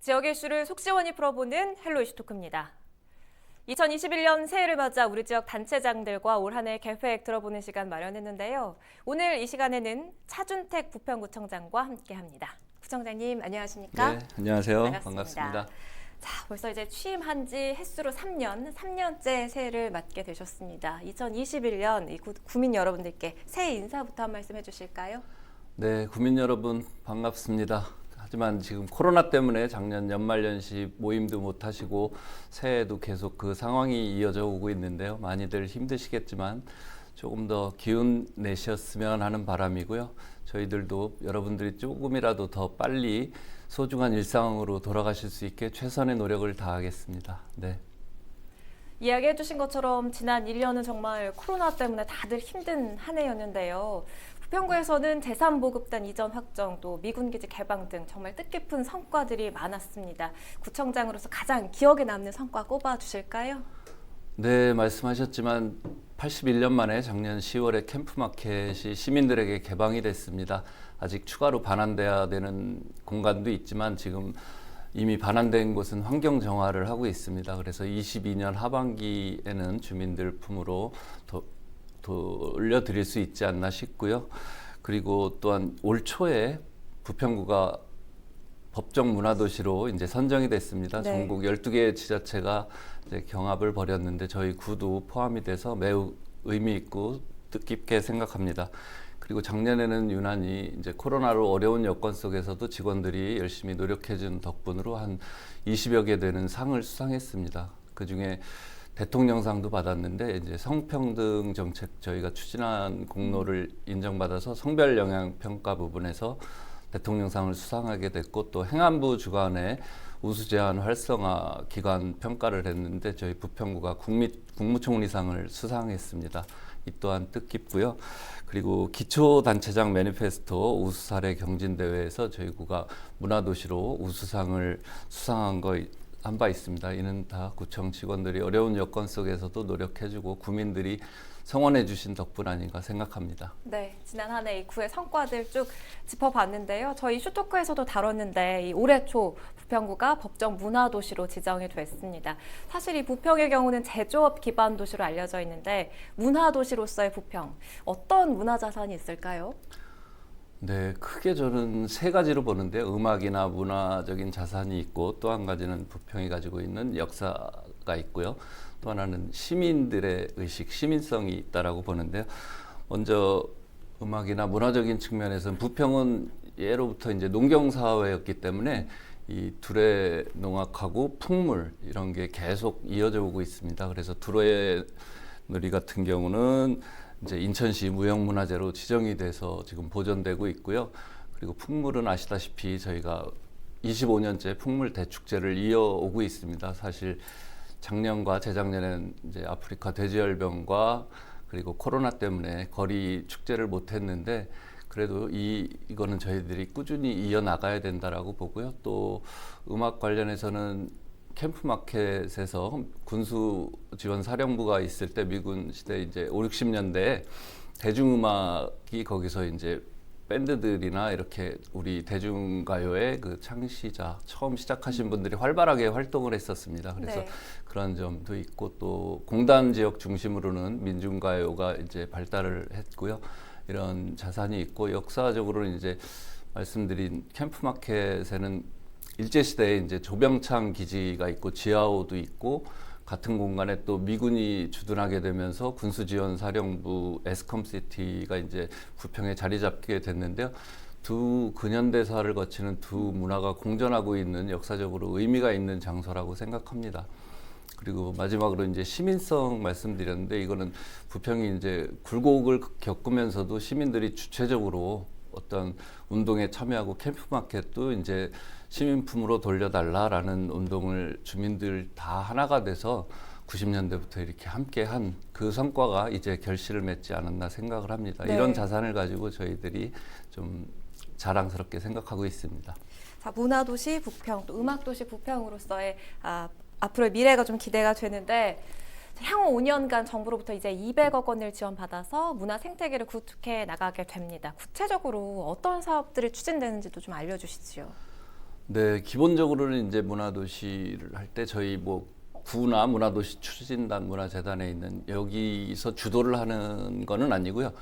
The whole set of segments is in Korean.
지역의 이슈를 속 시원히 풀어보는 헬로 이슈 토크입니다. 2021년 새해를 맞아 우리 지역 단체장들과 올 한 해 계획 들어보는 시간 마련했는데요. 오늘 이 시간에는 차준택 부평구청장과 함께합니다. 구청장님 안녕하십니까? 네, 안녕하세요. 반갑습니다. 자, 벌써 이제 취임한 지 햇수로 3년째 새해를 맞게 되셨습니다. 2021년 구민 여러분들께 새해 인사부터 한 말씀 해주실까요? 네, 구민 여러분 반갑습니다. 하지만 지금 코로나 때문에 작년 연말연시 모임도 못 하시고 새해에도 계속 그 상황이 이어져 오고 있는데요. 많이들 힘드시겠지만 조금 더 기운 내셨으면 하는 바람이고요. 저희들도 여러분들이 조금이라도 더 빨리 소중한 일상으로 돌아가실 수 있게 최선의 노력을 다하겠습니다. 네. 이야기해 주신 것처럼 지난 1년은 정말 코로나 때문에 다들 힘든 한 해였는데요. 부평구에서는 제3보급단 이전 확정, 또 미군기지 개방 등 정말 뜻깊은 성과들이 많았습니다. 구청장으로서 가장 기억에 남는 성과 꼽아 주실까요? 네, 말씀하셨지만 81년 만에 작년 10월에 캠프마켓이 시민들에게 개방이 됐습니다. 아직 추가로 반환돼야 되는 공간도 있지만 지금 이미 반환된 곳은 환경 정화를 하고 있습니다. 그래서 22년 하반기에는 주민들 품으로 돌려드릴 수 있지 않나 싶고요. 그리고 또한 올 초에 부평구가 법정 문화도시로 이제 선정이 됐습니다. 네. 전국 12개 지자체가 이제 경합을 벌였는데 저희 구도 포함이 돼서 매우 의미 있고 뜻깊게 생각합니다. 그리고 작년에는 유난히 이제 코로나로 어려운 여건 속에서도 직원들이 열심히 노력해준 덕분으로 한 20여 개 되는 상을 수상했습니다. 그 중에 대통령상도 받았는데 이제 성평등 정책 저희가 추진한 공로를 인정받아서 성별 영향 평가 부분에서 대통령상을 수상하게 됐고 또 행안부 주관의 우수 제안 활성화 기관 평가를 했는데 저희 부평구가 국무총리상을 수상했습니다. 이 또한 뜻깊고요. 그리고 기초단체장 매니페스토 우수 사례 경진대회에서 저희 구가 문화도시로 우수상을 수상한 한 바 있습니다. 이는 다 구청 직원들이 어려운 여건 속에서도 노력해주고 구민들이 성원해 주신 덕분 아닌가 생각합니다. 네, 지난 한 해 이 구의 성과들 쭉 짚어봤는데요. 저희 슈토크에서도 다뤘는데 이 올해 초 부평구가 법정 문화도시로 지정이 됐습니다. 사실 이 부평의 경우는 제조업 기반 도시로 알려져 있는데 문화도시로서의 부평, 어떤 문화자산이 있을까요? 네, 크게 저는 세 가지로 보는데 음악이나 문화적인 자산이 있고 또 한 가지는 부평이 가지고 있는 역사가 있고요. 또 하나는 시민들의 의식, 시민성이 있다라고 보는데요. 먼저 음악이나 문화적인 측면에서는 부평은 예로부터 이제 농경 사회였기 때문에 이 두레 농악하고 풍물 이런 게 계속 이어져 오고 있습니다. 그래서 두레 놀이 같은 경우는 이제 인천시 무형문화재로 지정이 돼서 지금 보존되고 있고요. 그리고 풍물은 아시다시피 저희가 25년째 풍물 대축제를 이어오고 있습니다. 사실 작년과 재작년에는 이제 아프리카 돼지열병과 그리고 코로나 때문에 거리 축제를 못했는데 그래도 이거는 저희들이 꾸준히 이어나가야 된다라고 보고요. 또 음악 관련해서는 캠프마켓에서 군수지원사령부가 있을 때 미군 시대 이제 5, 60년대에 대중음악이 거기서 이제 밴드들이나 이렇게 우리 대중가요의 그 창시자 처음 시작하신 분들이 활발하게 활동을 했었습니다. 그래서 네. 그런 점도 있고 또 공단 지역 중심으로는 민중가요가 이제 발달을 했고요. 이런 자산이 있고 역사적으로는 이제 말씀드린 캠프마켓에는 일제시대에 이제 조병창 기지가 있고 지하호도 있고 같은 공간에 또 미군이 주둔하게 되면서 군수지원사령부 에스컴시티가 이제 부평에 자리 잡게 됐는데요. 두 근현대사를 거치는 두 문화가 공존하고 있는 역사적으로 의미가 있는 장소라고 생각합니다. 그리고 마지막으로 이제 시민성 말씀드렸는데 이거는 부평이 이제 굴곡을 겪으면서도 시민들이 주체적으로 어떤 운동에 참여하고 캠프마켓도 이제 시민품으로 돌려달라라는 운동을 주민들 다 하나가 돼서 90년대부터 이렇게 함께한 그 성과가 이제 결실을 맺지 않았나 생각을 합니다. 네. 이런 자산을 가지고 저희들이 좀 자랑스럽게 생각하고 있습니다. 자, 문화도시 부평, 또 음악도시 부평으로서의 앞으로의 미래가 좀 기대가 되는데 향후 5년간 정부로부터 이제 200억 원을 지원받아서 문화 생태계를 구축해 나가게 됩니다. 구체적으로 어떤 사업들이 추진되는지도 좀 알려주시죠. 네, 기본적으로는 이제 문화도시를 할 때 저희 뭐 구나 문화도시 추진단 문화재단에 있는 여기서 주도를 하는 거는 아니고요.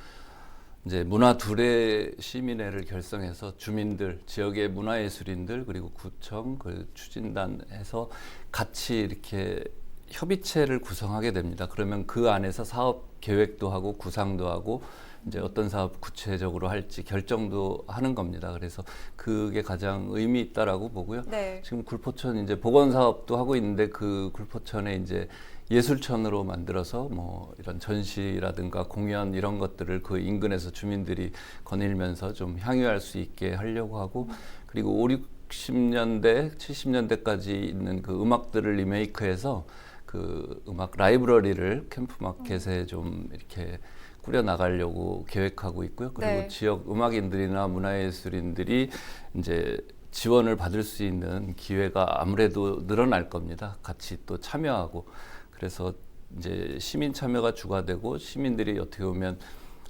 이제 문화둘의 시민회를 결성해서 주민들, 지역의 문화예술인들 그리고 구청 그 추진단에서 같이 이렇게 협의체를 구성하게 됩니다. 그러면 그 안에서 사업 계획도 하고 구상도 하고 이제 어떤 사업 구체적으로 할지 결정도 하는 겁니다. 그래서 그게 가장 의미 있다라고 보고요. 네. 지금 굴포천 이제 복원 사업도 하고 있는데 그 굴포천에 이제 예술촌으로 만들어서 뭐 이런 전시라든가 공연 이런 것들을 그 인근에서 주민들이 거닐면서 좀 향유할 수 있게 하려고 하고 그리고 5, 60년대, 70년대까지 있는 그 음악들을 리메이크해서 그 음악 라이브러리를 캠프마켓에 좀 이렇게 꾸려 나가려고 계획하고 있고요. 그리고 네. 지역 음악인들이나 문화예술인들이 이제 지원을 받을 수 있는 기회가 아무래도 늘어날 겁니다. 같이 또 참여하고 그래서 이제 시민 참여가 주가 되고 시민들이 어떻게 보면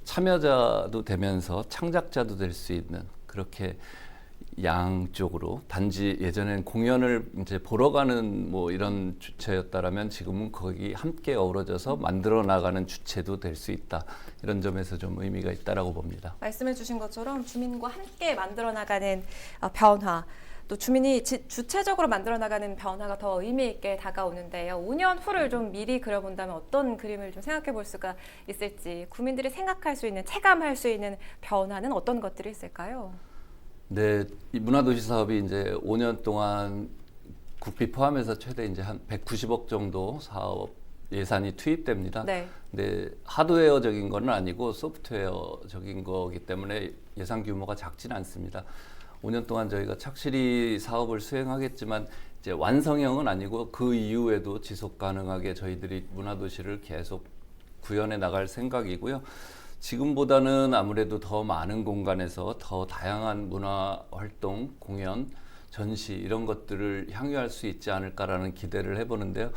참여자도 되면서 창작자도 될 수 있는 그렇게 양쪽으로 단지 예전엔 공연을 이제 보러 가는 뭐 이런 주체였다라면 지금은 거기 함께 어우러져서 만들어 나가는 주체도 될 수 있다. 이런 점에서 좀 의미가 있다라고 봅니다. 말씀해 주신 것처럼 주민과 함께 만들어 나가는 변화, 또 주민이 주체적으로 만들어 나가는 변화가 더 의미 있게 다가오는데요. 5년 후를 좀 미리 그려본다면 어떤 그림을 좀 생각해 볼 수가 있을지, 국민들이 생각할 수 있는, 체감할 수 있는 변화는 어떤 것들이 있을까요? 네, 이 문화도시 사업이 이제 5년 동안 국비 포함해서 최대 이제 한 190억 정도 사업 예산이 투입됩니다. 네. 근데 하드웨어적인 건 아니고 소프트웨어적인 거기 때문에 예산 규모가 작지는 않습니다. 5년 동안 저희가 착실히 사업을 수행하겠지만 이제 완성형은 아니고 그 이후에도 지속 가능하게 저희들이 문화도시를 계속 구현해 나갈 생각이고요. 지금보다는 아무래도 더 많은 공간에서 더 다양한 문화 활동, 공연, 전시 이런 것들을 향유할 수 있지 않을까라는 기대를 해보는데요.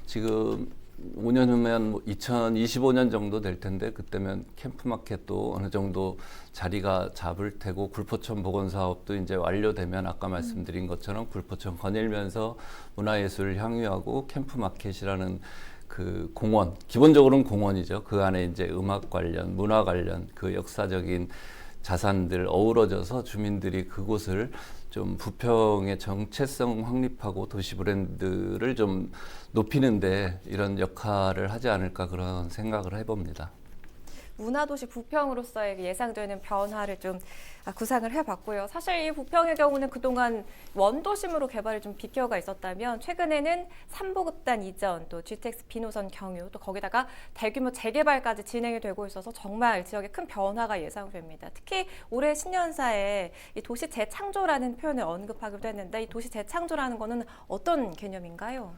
지금 5년 후면 2025년 정도 될 텐데 그때면 캠프마켓도 어느 정도 자리가 잡을 테고 굴포천 복원 사업도 이제 완료되면 아까 말씀드린 것처럼 굴포천 거닐면서 문화예술을 향유하고 캠프마켓이라는 그 공원, 기본적으로는 공원이죠. 그 안에 이제 음악 관련, 문화 관련 그 역사적인 자산들 어우러져서 주민들이 그곳을 좀 부평의 정체성 확립하고 도시 브랜드를 좀 높이는데 이런 역할을 하지 않을까 그런 생각을 해봅니다. 문화도시 부평으로서의 예상되는 변화를 좀 구상을 해봤고요. 사실 이 부평의 경우는 그동안 원도심으로 개발이 좀 비켜가 있었다면 최근에는 삼보급단 이전, 또 GTX 비노선 경유, 또 거기다가 대규모 재개발까지 진행이 되고 있어서 정말 지역에 큰 변화가 예상됩니다. 특히 올해 신년사에 이 도시 재창조라는 표현을 언급하기도 했는데 이 도시 재창조라는 거는 어떤 개념인가요?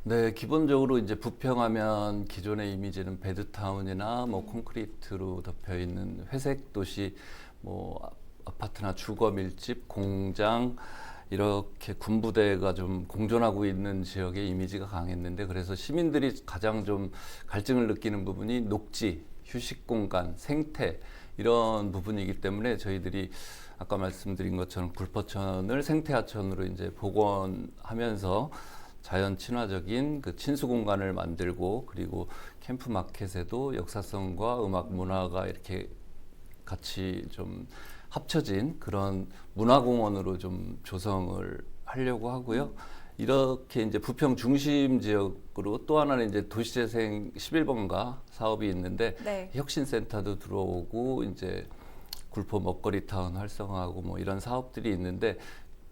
네, 기본적으로 이제 부평하면 기존의 이미지는 베드타운이나 뭐 콘크리트로 덮여 있는 회색 도시, 뭐 아파트나 주거 밀집, 공장 이렇게 군부대가 좀 공존하고 있는 지역의 이미지가 강했는데 그래서 시민들이 가장 좀 갈증을 느끼는 부분이 녹지, 휴식 공간, 생태 이런 부분이기 때문에 저희들이 아까 말씀드린 것처럼 굴포천을 생태하천으로 이제 복원하면서 자연 친화적인 그 친수 공간을 만들고 그리고 캠프 마켓에도 역사성과 음악 문화가 이렇게 같이 좀 합쳐진 그런 문화공원으로 좀 조성을 하려고 하고요. 이렇게 이제 부평 중심 지역으로 또 하나는 이제 도시재생 11번가 사업이 있는데 네. 혁신센터도 들어오고 이제 굴포 먹거리 타운 활성화하고 뭐 이런 사업들이 있는데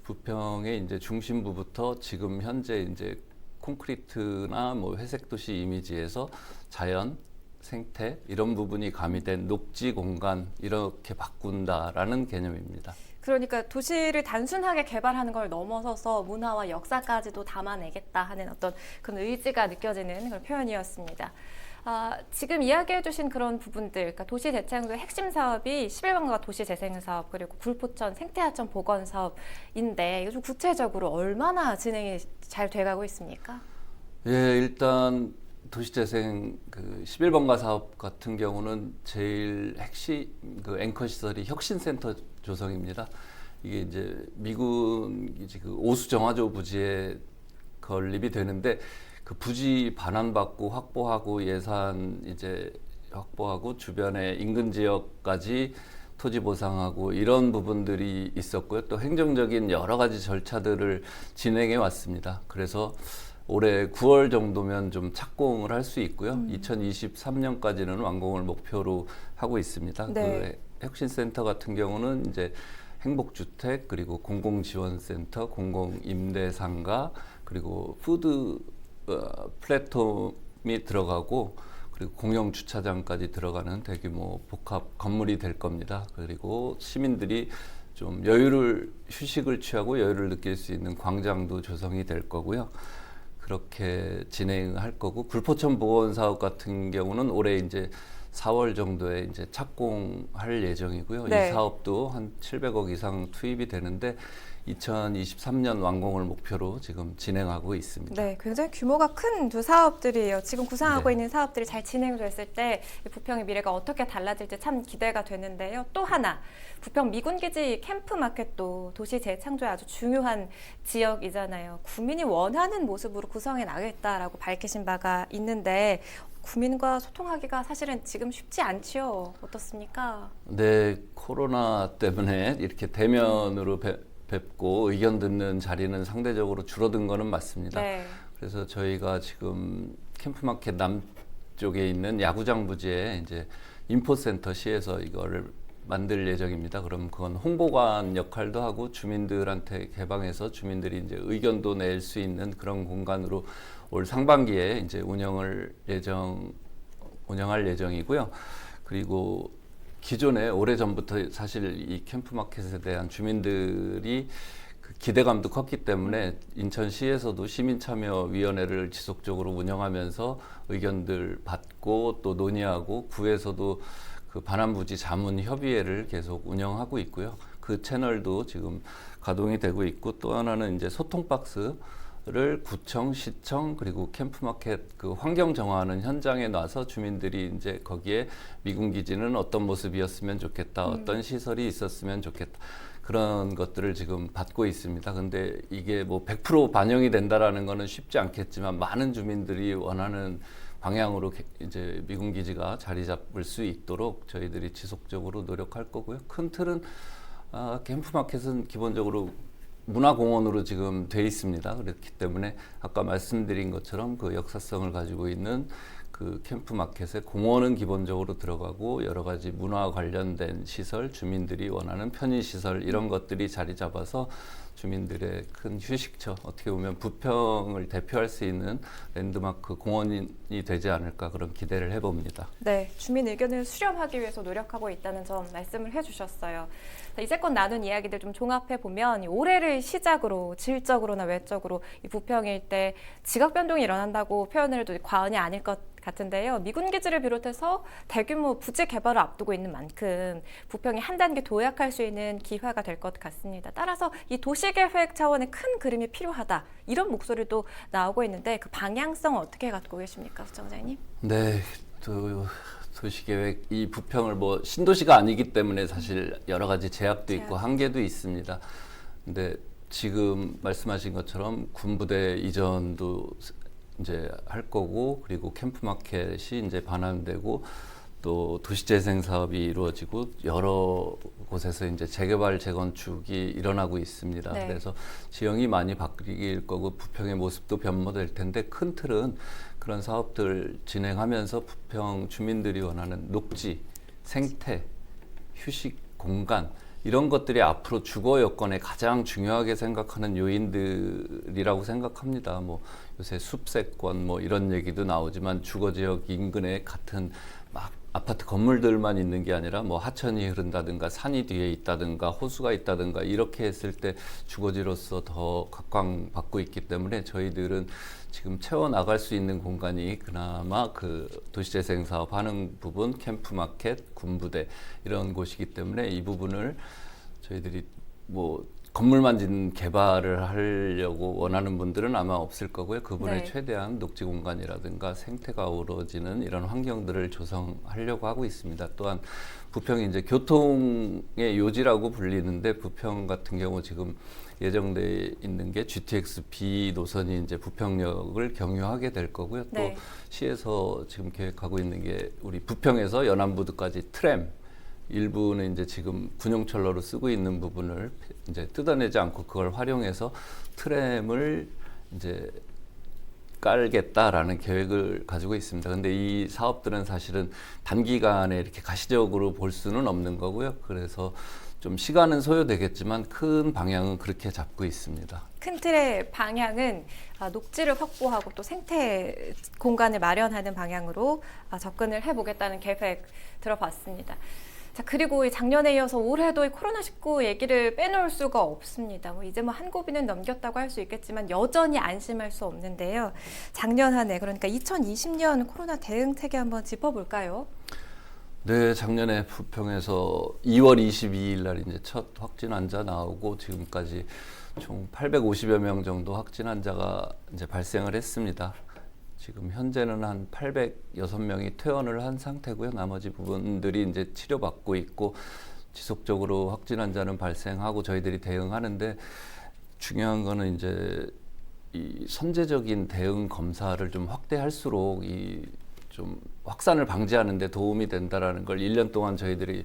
부평의 이제 중심부부터 지금 현재 이제 콘크리트나 뭐 회색 도시 이미지에서 자연, 생태 이런 부분이 가미된 녹지 공간 이렇게 바꾼다라는 개념입니다. 그러니까 도시를 단순하게 개발하는 걸 넘어서서 문화와 역사까지도 담아내겠다 하는 어떤 그런 의지가 느껴지는 그런 표현이었습니다. 지금 이야기해 주신 그런 부분들, 그러니까 도시 재창조의 핵심 사업이 11번가 도시 재생 사업 그리고 굴포천 생태하천 복원 사업인데 이거 좀 구체적으로 얼마나 진행이 잘 돼가고 있습니까? 예, 일단 도시재생 그 11번가 사업 같은 경우는 제일 핵심 그 앵커 시설이 혁신센터 조성입니다. 이게 이제 미군 이제 그 오수 정화조 부지에 건립이 되는데 그 부지 반환받고 확보하고 예산 이제 확보하고 주변에 인근 지역까지 토지 보상하고 이런 부분들이 있었고요. 또 행정적인 여러 가지 절차들을 진행해 왔습니다. 그래서 올해 9월 정도면 좀 착공을 할 수 있고요. 2023년까지는 완공을 목표로 하고 있습니다. 네. 그 혁신센터 같은 경우는 이제 행복주택 그리고 공공지원센터, 공공임대상가 그리고 푸드 플랫폼이 들어가고 그리고 공영 주차장까지 들어가는 대규모 복합 건물이 될 겁니다. 그리고 시민들이 좀 휴식을 취하고 여유를 느낄 수 있는 광장도 조성이 될 거고요. 그렇게 진행할 거고 굴포천 보건 사업 같은 경우는 올해 이제 4월 정도에 이제 착공할 예정이고요. 네. 이 사업도 한 700억 이상 투입이 되는데 2023년 완공을 목표로 지금 진행하고 있습니다. 네, 굉장히 규모가 큰 두 사업들이에요. 지금 구상하고 네. 있는 사업들이 잘 진행됐을 때 이 부평의 미래가 어떻게 달라질지 참 기대가 되는데요. 또 하나, 부평 미군기지 캠프마켓도 도시 재창조에 아주 중요한 지역이잖아요. 구민이 원하는 모습으로 구성해 나가겠다라고 밝히신 바가 있는데 구민과 소통하기가 사실은 지금 쉽지 않지요. 어떻습니까? 네, 코로나 때문에 이렇게 대면으로 뵙고 의견 듣는 자리는 상대적으로 줄어든 거는 맞습니다. 네. 그래서 저희가 지금 캠프마켓 남쪽에 있는 야구장 부지에 이제 인포센터 시에서 이거를 만들 예정입니다. 그럼 그건 홍보관 역할도 하고 주민들한테 개방해서 주민들이 이제 의견도 낼 수 있는 그런 공간으로 올 상반기에 이제 운영할 예정이고요. 그리고 기존에 오래전부터 사실 이 캠프마켓에 대한 주민들이 그 기대감도 컸기 때문에 인천시에서도 시민참여위원회를 지속적으로 운영하면서 의견들 받고 또 논의하고 구에서도 그 반환부지 자문협의회를 계속 운영하고 있고요. 그 채널도 지금 가동이 되고 있고 또 하나는 이제 소통박스를 구청, 시청 그리고 캠프마켓 그 환경 정화하는 현장에 놔서 주민들이 이제 거기에 미군 기지는 어떤 모습이었으면 좋겠다, 어떤 시설이 있었으면 좋겠다 그런 것들을 지금 받고 있습니다. 근데 이게 뭐 100% 반영이 된다라는 거는 쉽지 않겠지만 많은 주민들이 원하는 방향으로 이제 미군 기지가 자리 잡을 수 있도록 저희들이 지속적으로 노력할 거고요. 큰 틀은 캠프마켓은 기본적으로 문화공원으로 지금 돼 있습니다. 그렇기 때문에 아까 말씀드린 것처럼 그 역사성을 가지고 있는 그 캠프마켓에 공원은 기본적으로 들어가고 여러 가지 문화 관련된 시설, 주민들이 원하는 편의시설 이런 것들이 자리 잡아서 주민들의 큰 휴식처, 어떻게 보면 부평을 대표할 수 있는 랜드마크 공원이 되지 않을까 그런 기대를 해봅니다. 네, 주민 의견을 수렴하기 위해서 노력하고 있다는 점 말씀을 해주셨어요. 이제껏 나눈 이야기들 좀 종합해 보면 올해를 시작으로 질적으로나 외적으로 이 부평 일대 지각 변동이 일어난다고 표현을 해도 과언이 아닐 것 같은데요. 미군 기지를 비롯해서 대규모 부지 개발을 앞두고 있는 만큼 부평이 한 단계 도약할 수 있는 기회가 될 것 같습니다. 따라서 이 도시계획 차원의 큰 그림이 필요하다. 이런 목소리도 나오고 있는데 그 방향성 어떻게 갖고 계십니까, 수청장님? 네, 도시계획 이 부평을 뭐 신도시가 아니기 때문에 사실 여러 가지 제약도 있고 한계도 있습니다. 근데 지금 말씀하신 것처럼 군부대 이전도 이제 할 거고 그리고 캠프마켓이 이제 반환되고 또 도시재생 사업이 이루어지고 여러 곳에서 이제 재개발 재건축이 일어나고 있습니다. 네. 그래서 지형이 많이 바뀔 거고 부평의 모습도 변모될 텐데 큰 틀은 그런 사업들 진행하면서 부평 주민들이 원하는 녹지, 생태, 휴식 공간 이런 것들이 앞으로 주거 여건에 가장 중요하게 생각하는 요인들이라고 생각합니다. 뭐 요새 숲세권 뭐 이런 얘기도 나오지만 주거 지역 인근에 같은 막 아파트 건물들만 있는 게 아니라 뭐 하천이 흐른다든가 산이 뒤에 있다든가 호수가 있다든가 이렇게 했을 때 주거지로서 더 각광받고 있기 때문에 저희들은 지금 채워 나갈 수 있는 공간이 그나마 그 도시재생 사업 하는 부분, 캠프마켓, 군부대 이런 곳이기 때문에 이 부분을 저희들이 뭐 건물만 짓는 개발을 하려고 원하는 분들은 아마 없을 거고요. 그분의 네. 최대한 녹지 공간이라든가 생태가 어우러지는 이런 환경들을 조성하려고 하고 있습니다. 또한 부평이 이제 교통의 요지라고 불리는데 부평 같은 경우 지금 예정돼 있는 게 GTX B 노선이 이제 부평역을 경유하게 될 거고요. 네. 또 시에서 지금 계획하고 있는 게 우리 부평에서 연안부두까지 트램 일부는 이제 지금 군용철로로 쓰고 있는 부분을 이제 뜯어내지 않고 그걸 활용해서 트램을 이제 깔겠다라는 계획을 가지고 있습니다. 근데 이 사업들은 사실은 단기간에 이렇게 가시적으로 볼 수는 없는 거고요. 그래서 좀 시간은 소요되겠지만 큰 방향은 그렇게 잡고 있습니다. 큰 틀의 방향은 녹지를 확보하고 또 생태 공간을 마련하는 방향으로 접근을 해보겠다는 계획 들어봤습니다. 자, 그리고 이 작년에 이어서 올해도 이 코로나19 얘기를 빼놓을 수가 없습니다. 이제 한 고비는 넘겼다고 할 수 있겠지만 여전히 안심할 수 없는데요. 작년 한 해, 그러니까 2020년 코로나 대응체계 한번 짚어볼까요? 네, 작년에 부평에서 2월 22일 날 이제 첫 확진 환자 나오고 지금까지 총 850여 명 정도 확진 환자가 이제 발생을 했습니다. 지금 현재는 한 806명이 퇴원을 한 상태고요. 나머지 부분들이 이제 치료받고 있고 지속적으로 확진 환자는 발생하고 저희들이 대응하는데 중요한 거는 이제 이 선제적인 대응 검사를 좀 확대할수록 이 좀 확산을 방지하는 데 도움이 된다라는 걸 1년 동안 저희들이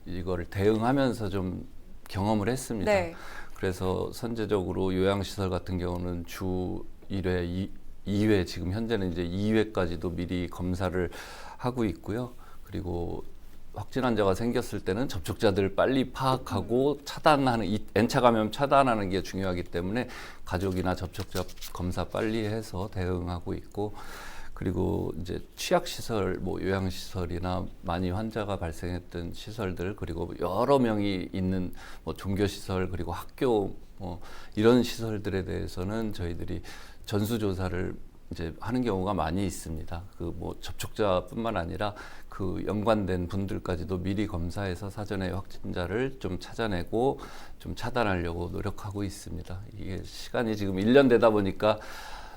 이거를 대응하면서 좀 경험을 했습니다. 네. 그래서 선제적으로 요양시설 같은 경우는 주 1회, 2회 지금 현재는 이제 2회까지도 미리 검사를 하고 있고요. 그리고 확진 환자가 생겼을 때는 접촉자들을 빨리 파악하고 차단하는 이 N차 감염 차단하는 게 중요하기 때문에 가족이나 접촉자 검사 빨리 해서 대응하고 있고 그리고 이제 취약시설, 요양시설이나 많이 환자가 발생했던 시설들 그리고 여러 명이 있는 종교시설 그리고 학교 이런 시설들에 대해서는 저희들이 전수조사를 이제 하는 경우가 많이 있습니다. 접촉자뿐만 아니라 그 연관된 분들까지도 미리 검사해서 사전에 확진자를 좀 찾아내고 좀 차단하려고 노력하고 있습니다. 이게 시간이 지금 1년 되다 보니까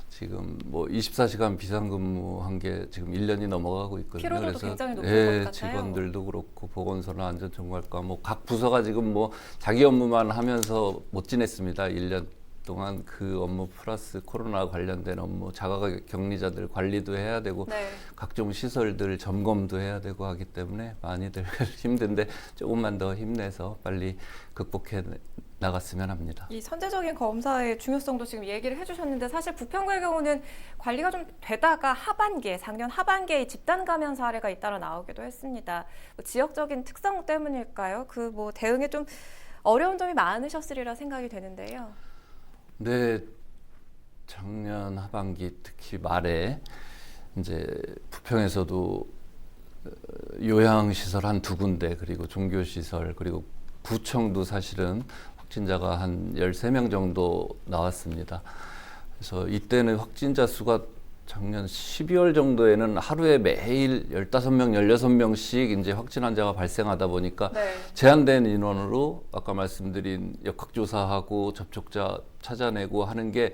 지금 24시간 비상근무한 게 지금 1년이 넘어가고 있거든요. 피로도도 그래서 굉장히 높을 것 같아요. 직원들도 그렇고 보건소나 안전총괄과 각 부서가 지금 자기 업무만 하면서 못 지냈습니다. 1년 동안 그 업무 플러스 코로나 관련된 업무, 자가격리자들 관리도 해야 되고 네. 각종 시설들 점검도 해야 되고 하기 때문에 많이들 힘든데 조금만 더 힘내서 빨리 극복해 나갔으면 합니다. 이 선제적인 검사의 중요성도 지금 얘기를 해주셨는데 사실 부평구의 경우는 관리가 좀 되다가 작년 하반기에 이 집단 감염 사례가 잇따라 나오기도 했습니다. 지역적인 특성 때문일까요? 대응에 좀 어려운 점이 많으셨으리라 생각이 되는데요. 네, 작년 하반기 특히 말에 이제 부평에서도 요양시설 한 2군데 그리고 종교시설 그리고 구청도 사실은 확진자가 한 13명 정도 나왔습니다. 그래서 이때는 확진자 수가 작년 12월 정도에는 하루에 매일 15명, 16명씩 이제 확진 환자가 발생하다 보니까 네. 제한된 인원으로 아까 말씀드린 역학조사하고 접촉자 찾아내고 하는 게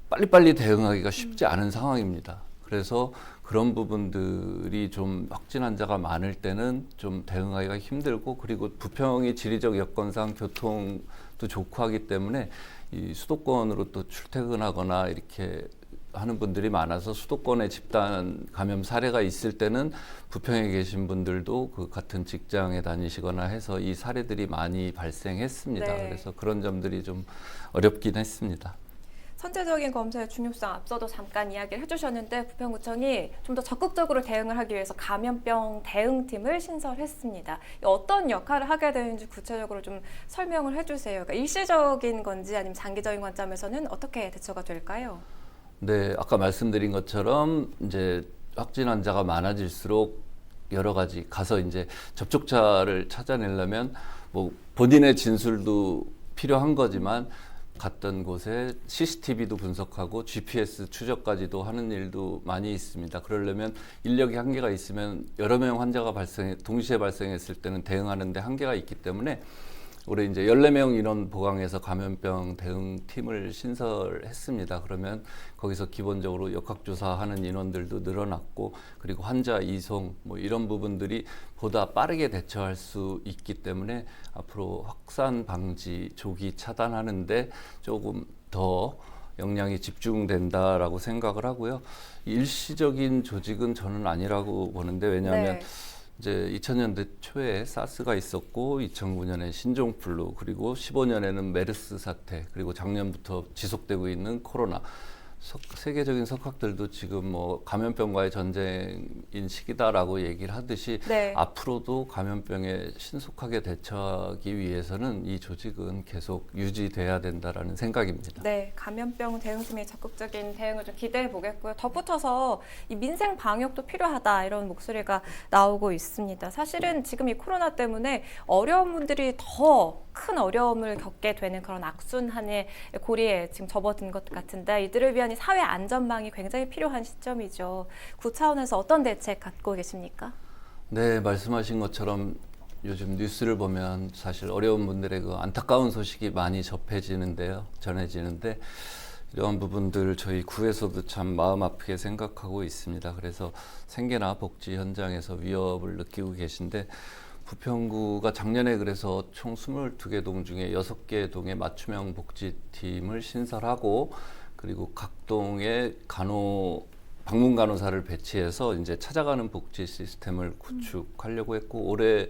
빨리빨리 대응하기가 쉽지 않은 상황입니다. 그래서 그런 부분들이 좀 확진 환자가 많을 때는 좀 대응하기가 힘들고 그리고 부평이 지리적 여건상 교통도 좋고 하기 때문에 이 수도권으로 또 출퇴근하거나 이렇게 하는 분들이 많아서 수도권에 집단 감염 사례가 있을 때는 부평에 계신 분들도 그 같은 직장에 다니시거나 해서 이 사례들이 많이 발생했습니다. 네. 그래서 그런 점들이 좀 어렵긴 했습니다. 선제적인 검사의 중요성 앞서도 잠깐 이야기를 해주셨는데 부평구청이 좀 더 적극적으로 대응을 하기 위해서 감염병 대응팀을 신설했습니다. 어떤 역할을 하게 되는지 구체적으로 좀 설명을 해주세요. 그러니까 일시적인 건지 아니면 장기적인 관점에서는 어떻게 대처가 될까요? 네, 아까 말씀드린 것처럼 이제 확진 환자가 많아질수록 여러 가지 가서 이제 접촉자를 찾아내려면 본인의 진술도 필요한 거지만 갔던 곳에 CCTV도 분석하고 GPS 추적까지도 하는 일도 많이 있습니다. 그러려면 인력이 한계가 있으면 여러 명 환자가 동시에 발생했을 때는 대응하는 데 한계가 있기 때문에 올해 이제 14명 인원 보강해서 감염병 대응 팀을 신설했습니다. 그러면 거기서 기본적으로 역학조사하는 인원들도 늘어났고, 그리고 환자 이송 뭐 이런 부분들이 보다 빠르게 대처할 수 있기 때문에 앞으로 확산 방지, 조기 차단하는데 조금 더 역량이 집중된다라고 생각을 하고요. 일시적인 조직은 저는 아니라고 보는데, 왜냐하면 네. 이제 2000년대 초에 사스가 있었고 2009년에 신종플루, 그리고 15년에는 메르스 사태, 그리고 작년부터 지속되고 있는 코로나. 세계적인 석학들도 지금 뭐 감염병과의 전쟁인 시기다라고 얘기를 하듯이, 네. 앞으로도 감염병에 신속하게 대처하기 위해서는 이 조직은 계속 유지돼야 된다라는 생각입니다. 네, 감염병 대응팀의 적극적인 대응을 좀 기대해 보겠고요. 덧붙여서 이 민생 방역도 필요하다, 이런 목소리가 나오고 있습니다. 사실은 지금 이 코로나 때문에 어려운 분들이 더 큰 어려움을 겪게 되는 그런 악순환의 고리에 지금 접어든 것 같은데, 이들을 위한 이 사회 안전망이 굉장히 필요한 시점이죠. 구 차원에서 어떤 대책 갖고 계십니까? 네, 말씀하신 것처럼 요즘 뉴스를 보면 사실 어려운 분들의 그 안타까운 소식이 많이 전해지는데, 이러한 부분들 저희 구에서도 참 마음 아프게 생각하고 있습니다. 그래서 생계나 복지 현장에서 위협을 느끼고 계신데, 부평구가 작년에 그래서 총 22개 동 중에 6개 동에 맞춤형 복지팀을 신설하고, 그리고 각 동에 방문 간호사를 배치해서 이제 찾아가는 복지 시스템을 구축하려고 했고, 올해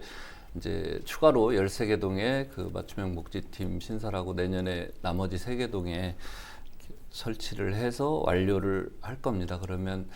이제 추가로 13개 동에 그 맞춤형 복지팀 신설하고, 내년에 나머지 3개 동에 설치를 해서 완료를 할 겁니다. 그러면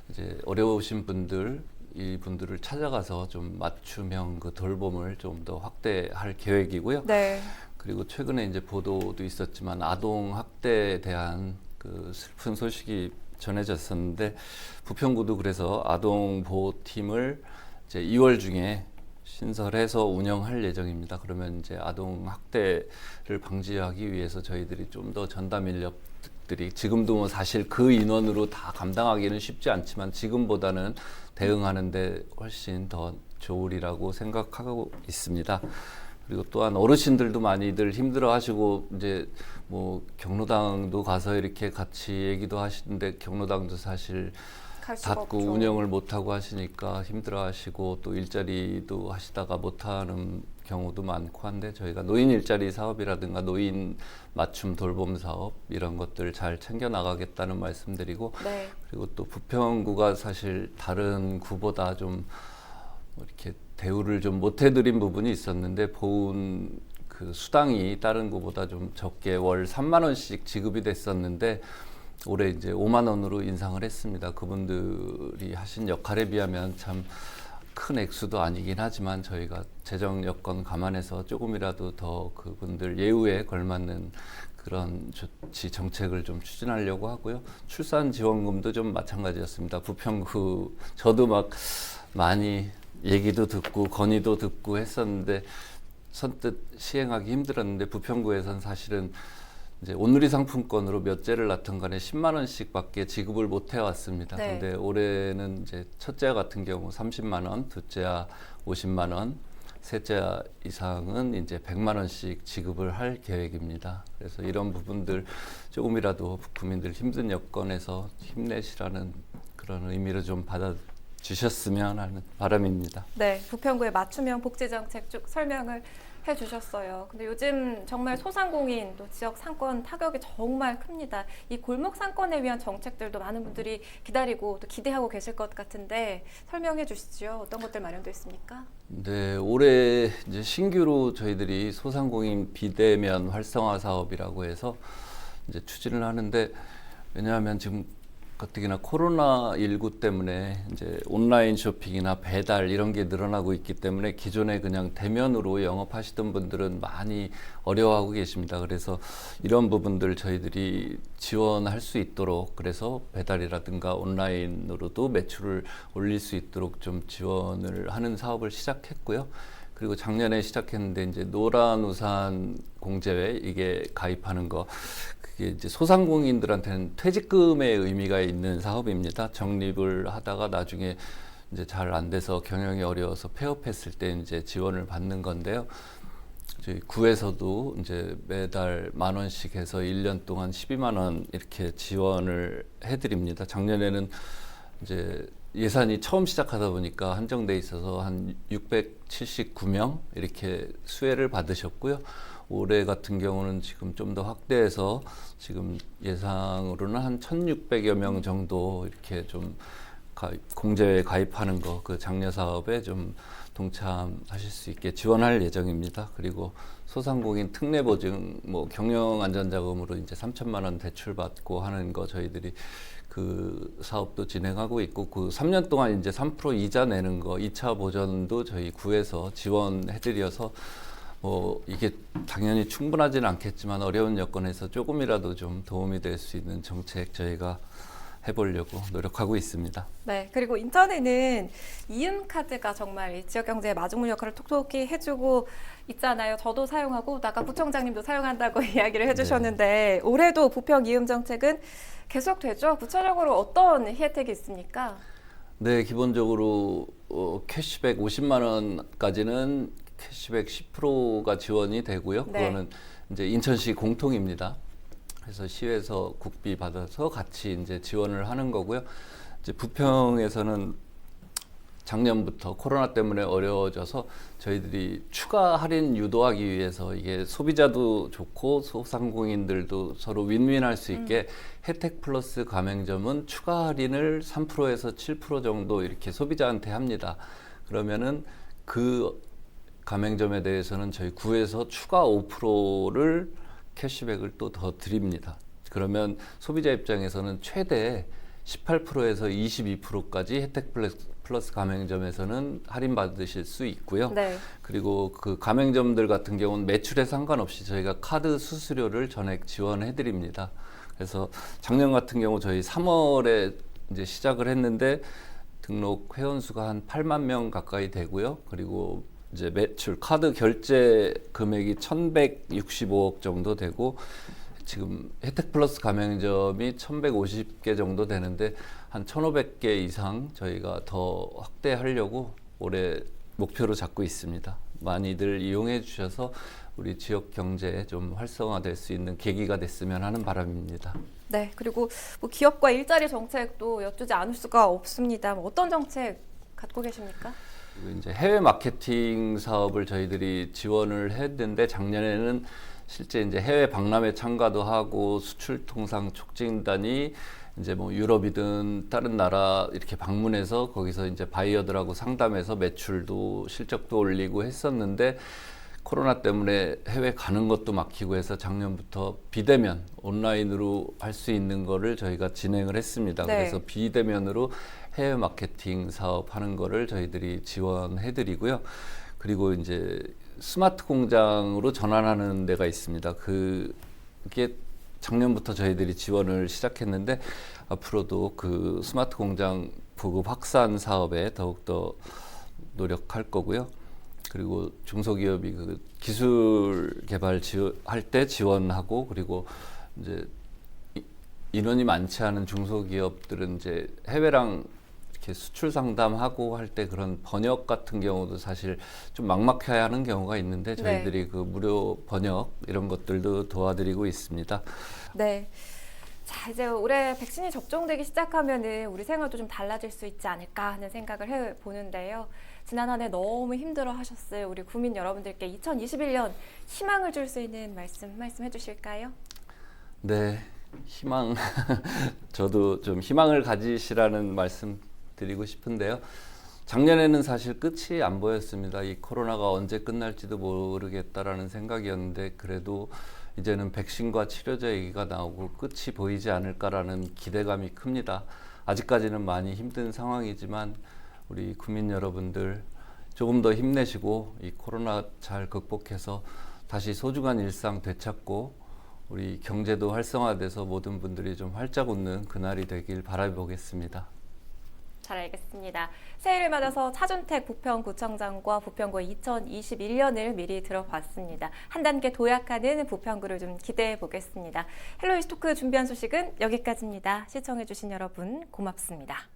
이제 어려우신 분들, 이분들을 찾아가서 좀 맞춤형 그 돌봄을 좀 더 확대할 계획이고요. 네. 그리고 최근에 이제 보도도 있었지만 아동 학대에 대한 그 슬픈 소식이 전해졌었는데, 부평구도 그래서 아동 보호팀을 이제 2월 중에 신설해서 운영할 예정입니다. 그러면 이제 아동 학대를 방지하기 위해서 저희들이 좀 더 전담 인력들이, 지금도 뭐 사실 그 인원으로 다 감당하기는 쉽지 않지만 지금보다는 대응하는데 훨씬 더 좋으리라고 생각하고 있습니다. 그리고 또한 어르신들도 많이들 힘들어하시고, 이제 뭐 경로당도 가서 이렇게 같이 얘기도 하시는데, 경로당도 사실 갈 수가 닫고 없죠. 운영을 못하고 하시니까 힘들어하시고, 또 일자리도 하시다가 못하는 경우도 많고 한데, 저희가 노인 일자리 사업이라든가 노인 맞춤 돌봄 사업 이런 것들 잘 챙겨 나가겠다는 말씀드리고, 네. 그리고 또 부평구가 사실 다른 구보다 좀 이렇게 대우를 좀 못 해드린 부분이 있었는데, 보훈 그 수당이 다른 구보다 좀 적게 월 3만 원씩 지급이 됐었는데, 올해 이제 5만 원으로 인상을 했습니다. 그분들이 하신 역할에 비하면 참 큰 액수도 아니긴 하지만, 저희가 재정 여건 감안해서 조금이라도 더 그분들 예우에 걸맞는 그런 조치 정책을 좀 추진하려고 하고요. 출산 지원금도 좀 마찬가지였습니다. 부평구 저도 막 많이 얘기도 듣고 건의도 듣고 했었는데 선뜻 시행하기 힘들었는데, 부평구에서는 사실은 이제 온누리 상품권으로 몇 제를 낳든 간에 10만 원씩밖에 지급을 못 해왔습니다. 네. 근데 올해는 이제 첫째 같은 경우 30만 원, 둘째야 50만 원, 셋째 이상은 이제 100만 원씩 지급을 할 계획입니다. 그래서 이런 부분들 조금이라도 국민들 힘든 여건에서 힘내시라는 그런 의미로 좀 받아주셨으면 하는 바람입니다. 네, 부평구의 맞춤형 복지 정책 쭉 설명을 해주셨어요. 근데 요즘 정말 소상공인 또 지역 상권 타격이 정말 큽니다. 이 골목 상권에 위한 정책들도 많은 분들이 기다리고 또 기대하고 계실 것 같은데, 설명해 주시죠. 어떤 것들 마련되어 있습니까? 네, 올해 이제 신규로 저희들이 소상공인 비대면 활성화 사업이라고 해서 이제 추진을 하는데, 왜냐하면 지금 가뜩이나 코로나19 때문에 이제 온라인 쇼핑이나 배달 이런 게 늘어나고 있기 때문에, 기존에 그냥 대면으로 영업하시던 분들은 많이 어려워하고 계십니다. 그래서 이런 부분들 저희들이 지원할 수 있도록, 그래서 배달이라든가 온라인으로도 매출을 올릴 수 있도록 좀 지원을 하는 사업을 시작했고요. 그리고 작년에 시작했는데, 이제 노란우산 공제회 이게 가입하는 거, 그게 이제 소상공인들한테는 퇴직금의 의미가 있는 사업입니다. 적립을 하다가 나중에 이제 잘 안 돼서 경영이 어려워서 폐업했을 때 이제 지원을 받는 건데요. 저희 구에서도 이제 매달 10,000원씩 해서 1년 동안 12만 원 이렇게 지원을 해드립니다. 작년에는 이제 예산이 처음 시작하다 보니까 한정돼 있어서 한 679명 이렇게 수혜를 받으셨고요. 올해 같은 경우는 지금 좀 더 확대해서 지금 예상으로는 한 1,600여 명 정도 이렇게 좀 공제에 가입하는 거, 그 장려 사업에 좀 동참하실 수 있게 지원할 예정입니다. 그리고 소상공인 특례 보증, 뭐 경영 안전자금으로 이제 3천만 원 대출 받고 하는 거 저희들이 그 사업도 진행하고 있고, 그 3년 동안 이제 3% 이자 내는 거 2차 보전도 저희 구에서 지원해드려서 이게 당연히 충분하지는 않겠지만 어려운 여건에서 조금이라도 좀 도움이 될 수 있는 정책 저희가 해보려고 노력하고 있습니다. 네, 그리고 인천에는 이음카드가 정말 이 지역 경제의 마중물 역할을 톡톡히 해주고 있잖아요. 저도 사용하고 아까 부총장님도 사용한다고 이야기를 해주셨는데 올해도 부평 이음 정책은 계속되죠? 구체적으로 어떤 혜택이 있습니까? 네, 기본적으로 캐시백 50만 원까지는 캐시백 10%가 지원이 되고요. 네. 그거는 이제 인천시 공통입니다. 그래서 시에서 국비 받아서 같이 이제 지원을 하는 거고요. 이제 부평에서는 작년부터 코로나 때문에 어려워져서 저희들이 추가 할인 유도하기 위해서 이게 소비자도 좋고 소상공인들도 서로 윈윈할 수 있게 혜택 플러스 가맹점은 추가 할인을 3%에서 7% 정도 이렇게 소비자한테 합니다. 그러면은 그 가맹점에 대해서는 저희 구에서 추가 5%를 캐시백을 또 더 드립니다. 그러면 소비자 입장에서는 최대 18%에서 22%까지 혜택 플러스 가맹점에서는 할인 받으실 수 있고요. 네. 그리고 그 가맹점들 같은 경우는 매출에 상관없이 저희가 카드 수수료를 전액 지원해 드립니다. 그래서 작년 같은 경우 저희 3월에 이제 시작을 했는데 등록 회원 수가 한 8만 명 가까이 되고요. 그리고 이제 매출 카드 결제 금액이 1,165억 정도 되고 지금 혜택 플러스 가맹점이 1,150개 정도 되는데 한 1,500개 이상 저희가 더 확대하려고 올해 목표로 잡고 있습니다. 많이들 이용해 주셔서 우리 지역 경제에 좀 활성화될 수 있는 계기가 됐으면 하는 바람입니다. 네, 그리고 뭐 기업과 일자리 정책도 여쭈지 않을 수가 없습니다. 어떤 정책 갖고 계십니까? 그리고 이제 해외 마케팅 사업을 저희들이 지원을 했는데 작년에는 실제 이제 해외 박람회 참가도 하고 수출 통상 촉진단이 이제 뭐 유럽이든 다른 나라 이렇게 방문해서 거기서 이제 바이어들하고 상담해서 매출도 실적도 올리고 했었는데 코로나 때문에 해외 가는 것도 막히고 해서 작년부터 비대면 온라인으로 할 수 있는 거를 저희가 진행을 했습니다. 네. 그래서 비대면으로 해외 마케팅 사업 하는 거를 저희들이 지원해 드리고요. 그리고 이제 스마트 공장으로 전환하는 데가 있습니다. 그게 작년부터 저희들이 지원을 시작했는데 앞으로도 그 스마트 공장 보급 확산 사업에 더욱더 노력할 거고요. 그리고 중소기업이 그 기술 개발 할 때 지원하고, 그리고 이제 인원이 많지 않은 중소기업들은 이제 해외랑 이렇게 수출 상담하고 할 때 그런 번역 같은 경우도 사실 좀 막막해야 하는 경우가 있는데 저희들이 네. 그 무료 번역 이런 것들도 도와드리고 있습니다. 네. 자, 이제 올해 백신이 접종되기 시작하면은 우리 생활도 좀 달라질 수 있지 않을까 하는 생각을 해보는데요. 지난 한 해 너무 힘들어 하셨을 우리 국민 여러분들께 2021년 희망을 줄 수 있는 말씀해 주실까요? 네, 희망. 저도 좀 희망을 가지시라는 말씀 드리고 싶은데요. 작년에는 사실 끝이 안 보였습니다. 이 코로나가 언제 끝날지도 모르겠다라는 생각이었는데 그래도 이제는 백신과 치료제 얘기가 나오고 끝이 보이지 않을까라는 기대감이 큽니다. 아직까지는 많이 힘든 상황이지만 우리 국민 여러분들 조금 더 힘내시고 이 코로나 잘 극복해서 다시 소중한 일상 되찾고 우리 경제도 활성화돼서 모든 분들이 좀 활짝 웃는 그날이 되길 바라보겠습니다. 잘 알겠습니다. 새해를 맞아서 차준택 부평구청장과 부평구의 2021년을 미리 들어봤습니다. 한 단계 도약하는 부평구를 좀 기대해 보겠습니다. 헬로이스 토크 준비한 소식은 여기까지입니다. 시청해주신 여러분 고맙습니다.